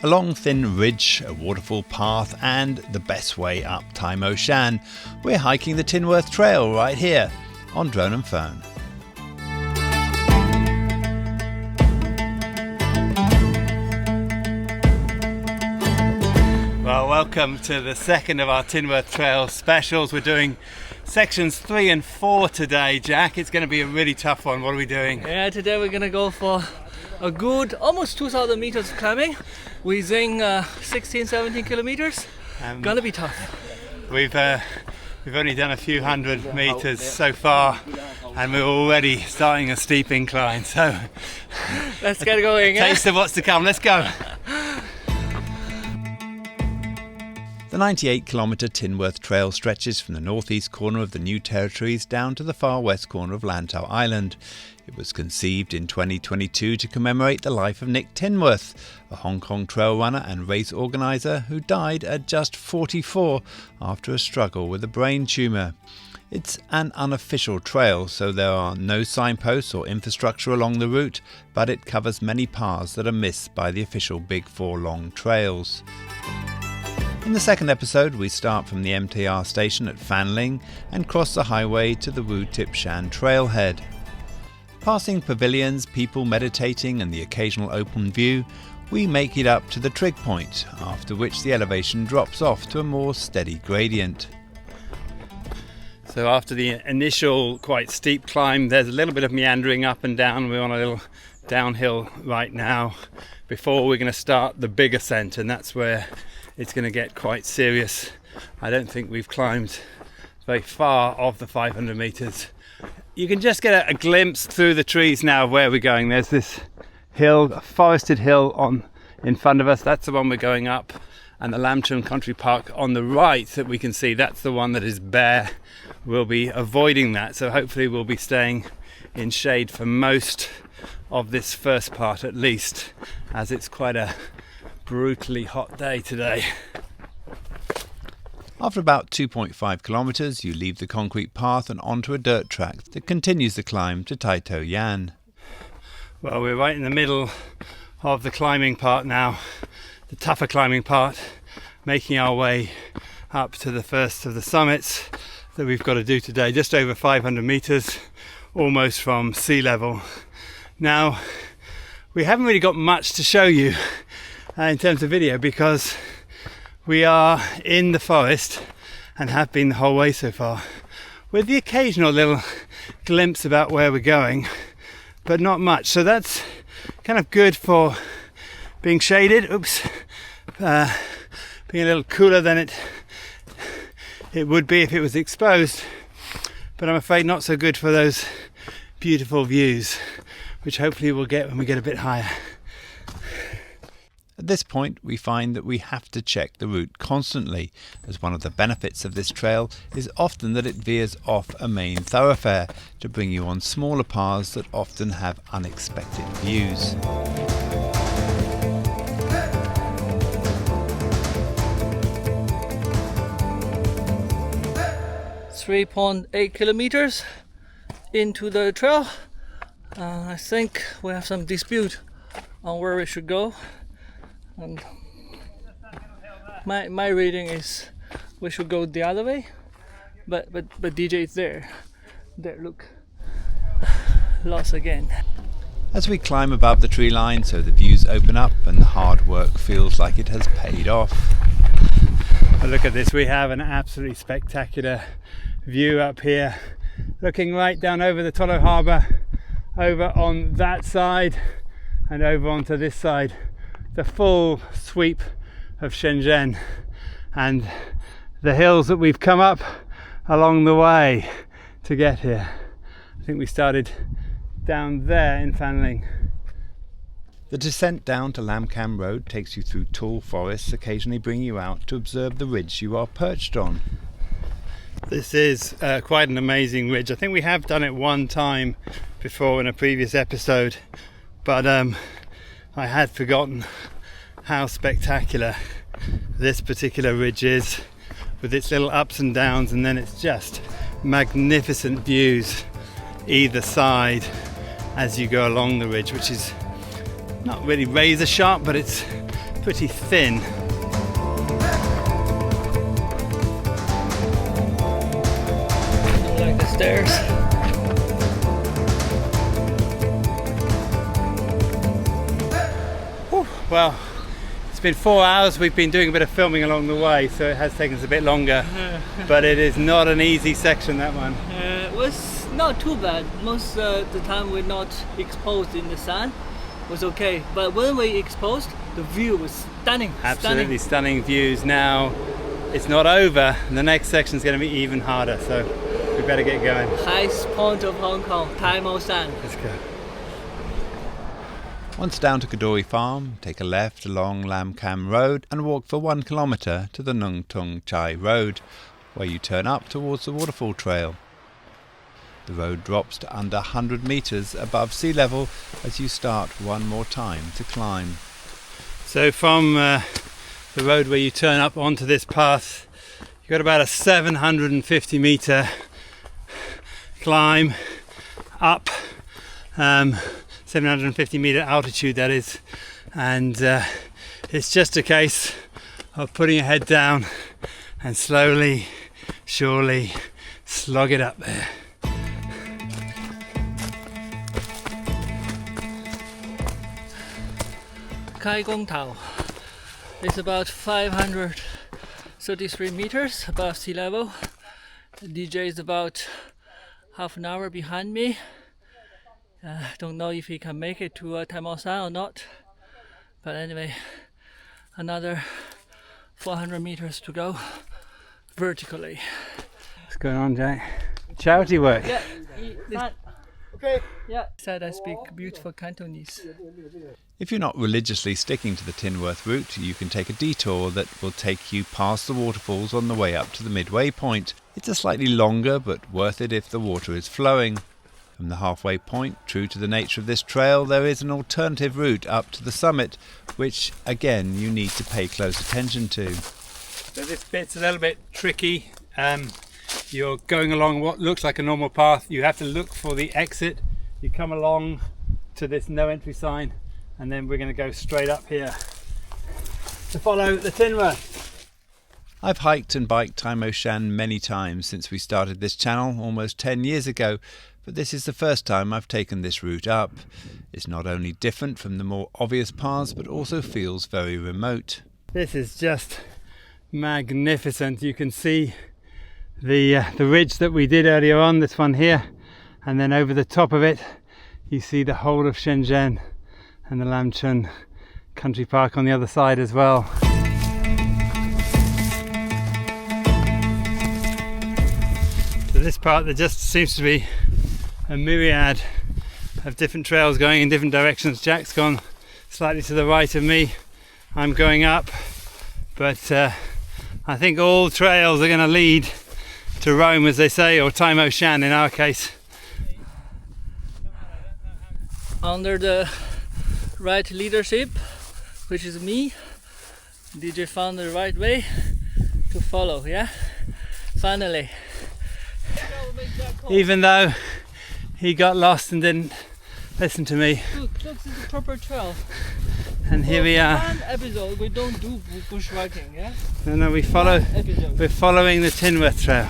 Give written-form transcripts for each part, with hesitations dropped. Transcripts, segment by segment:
A long thin ridge, a waterfall path and the best way up Tai Mo Shan. We're hiking the Tinworth Trail right here on Drone and Phone. Well, welcome to the second of our Tinworth Trail specials. We're doing sections 3 and 4 today, Jack. It's going to be a really tough one. What are we doing? Yeah, today we're going to go for a good almost 2,000 meters of climbing within 16-17 kilometers. Gonna be tough. We've only done a few hundred meters so far and we're already starting a steep incline, so let's get going. Taste of what's to come. Let's go. The 98-kilometre Tinworth Trail stretches from the northeast corner of the New Territories down to the far west corner of Lantau Island. It was conceived in 2022 to commemorate the life of Nick Tinworth, a Hong Kong trail runner and race organiser who died at just 44 after a struggle with a brain tumour. It's an unofficial trail, so there are no signposts or infrastructure along the route, but it covers many paths that are missed by the official Big Four long trails. In the second episode, we start from the MTR station at Fanling and cross the highway to the Wu Tip Shan trailhead. Passing pavilions, people meditating and the occasional open view, we make it up to the trig point, after which the elevation drops off to a more steady gradient. So after the initial quite steep climb, there's a little bit of meandering up and down. We're on a little downhill right now before we're going to start the big ascent, and that's where it's going to get quite serious. I don't think we've climbed very far of the 500 meters. You can just get a glimpse through the trees now of where we're going. There's this hill, a forested hill in front of us. That's the one we're going up. And the Lamcham Country Park on the right that we can see, that's the one that is bare. We'll be avoiding that. So hopefully we'll be staying in shade for most of this first part at least, as it's quite a brutally hot day today. After about 2.5 kilometres, you leave the concrete path and onto a dirt track that continues the climb to Tai To Yan. Well, we're right in the middle of the climbing part now, the tougher climbing part, making our way up to the first of the summits that we've got to do today, just over 500 metres, almost from sea level. Now, we haven't really got much to show you in terms of video because we are in the forest and have been the whole way so far, with the occasional little glimpse about where we're going, but not much. So that's kind of good for being shaded, being a little cooler than it would be if it was exposed, but I'm afraid not so good for those beautiful views, which hopefully we'll get when we get a bit higher. At this point, we find that we have to check the route constantly, as one of the benefits of this trail is often that it veers off a main thoroughfare to bring you on smaller paths that often have unexpected views. .8 kilometers into the trail. I think we have some dispute on where we should go. And my reading is we should go the other way, but DJ is there. Look, lost again. As we climb above the tree line, so the views open up and the hard work feels like it has paid off. But look at this, we have an absolutely spectacular view up here, looking right down over the Tolo Harbour, over on that side and over onto this side. The full sweep of Shenzhen and the hills that we've come up along the way to get here. I think we started down there in Fanling. The descent down to Lam Cam Road takes you through tall forests, occasionally bringing you out to observe the ridge you are perched on. This is quite an amazing ridge. I think we have done it one time before in a previous episode, but I had forgotten how spectacular this particular ridge is, with its little ups and downs, and then it's just magnificent views either side as you go along the ridge, which is not really razor sharp, but it's pretty thin. Don't like the stairs. Whew, well, it's been 4 hours. We've been doing a bit of filming along the way, so it has taken us a bit longer. But it is not an easy section, that one. It was not too bad. Most of the time we're not exposed in the sun. It was okay. But when we exposed, the view was stunning. Absolutely stunning views. Now it's not over, and the next section is going to be even harder, so we better get going. Highest point of Hong Kong, Tai Mo Shan. Let's go. Once down to Kadori Farm, take a left along Lam Kam Road and walk for 1 kilometre to the Nung Tung Chai Road, where you turn up towards the waterfall trail. The road drops to under 100 metres above sea level as you start one more time to climb. So from the road where you turn up onto this path, you've got about a 750 metre climb up, 750 metre altitude that is, and it's just a case of putting your head down and slowly, surely slog it up there. Kai Gong Tao is about 533 meters above sea level. The DJ is about half an hour behind me. Don't know if he can make it to Tai Mo Shan or not. But anyway, another 400 meters to go vertically. What's going on, Jack? Charity work. Yeah, okay. Yeah, said I speak beautiful Cantonese. If you're not religiously sticking to the Tinworth route, you can take a detour that will take you past the waterfalls on the way up to the midway point. It's a slightly longer but worth it if the water is flowing. From the halfway point, true to the nature of this trail, there is an alternative route up to the summit, which again you need to pay close attention to. So this bit's a little bit tricky. You're going along what looks like a normal path. You have to look for the exit. You come along to this no entry sign, and then we're going to go straight up here to follow the Tinworth. I've hiked and biked Tai Mo Shan many times since we started this channel almost 10 years ago, but this is the first time I've taken this route up. It's not only different from the more obvious paths, but also feels very remote. This is just magnificent. You can see the ridge that we did earlier on, this one here, and then over the top of it you see the whole of Shenzhen and the Lam Chun Country Park on the other side as well. So this part, there just seems to be a myriad of different trails going in different directions. Jack's gone slightly to the right of me, I'm going up, but I think all trails are going to lead to Rome, as they say, or Tai Mo Shan in our case. Under the right leadership, which is me, DJ found the right way to follow, yeah? Finally. Even though he got lost and didn't listen to me. Look, this is the proper trail. And here we are. One episode we don't do bushwhacking, yeah? No, we're following the Tinworth Trail.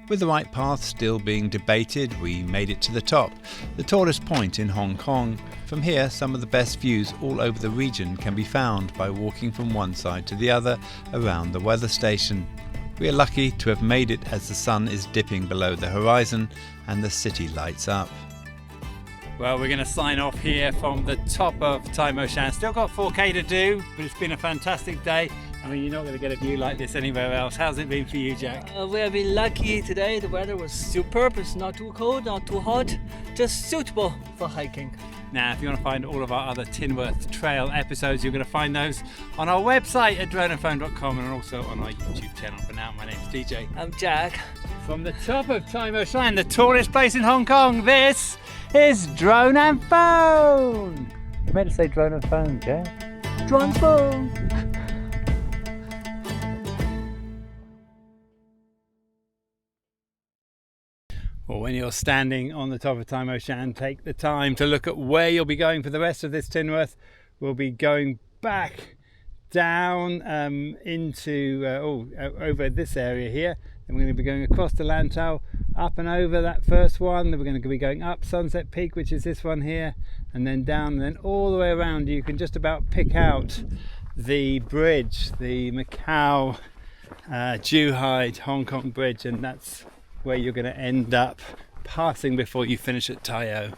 With the right path still being debated, we made it to the top, the tallest point in Hong Kong. From here, some of the best views all over the region can be found by walking from one side to the other around the weather station. We are lucky to have made it as the sun is dipping below the horizon and the city lights up. Well, we're going to sign off here from the top of Tai Mo Shan. Still got 4K to do, but it's been a fantastic day. I mean, you're not going to get a view like this anywhere else. How's it been for you, Jack? We have been lucky today. The weather was superb. It's not too cold, not too hot, just suitable for hiking. Now, if you want to find all of our other Tinworth Trail episodes, you're going to find those on our website at droneandphone.com and also on our YouTube channel. For now, my name's DJ. I'm Jack. From the top of Tai Mo Shan, the tallest place in Hong Kong, this is Drone and Phone. You meant to say Drone and Phone, Jack. Drone phone. Or when you're standing on the top of Tai Mo Shan, take the time to look at where you'll be going for the rest of this Tinworth. We'll be going back down into over this area here. Then we're going to be going across the Lantau, up and over that first one. Then we're going to be going up Sunset Peak, which is this one here, and then down, and then all the way around. You can just about pick out the bridge, the Macau Zhuhai Hong Kong bridge, and that's where you're going to end up passing before you finish at Tai O.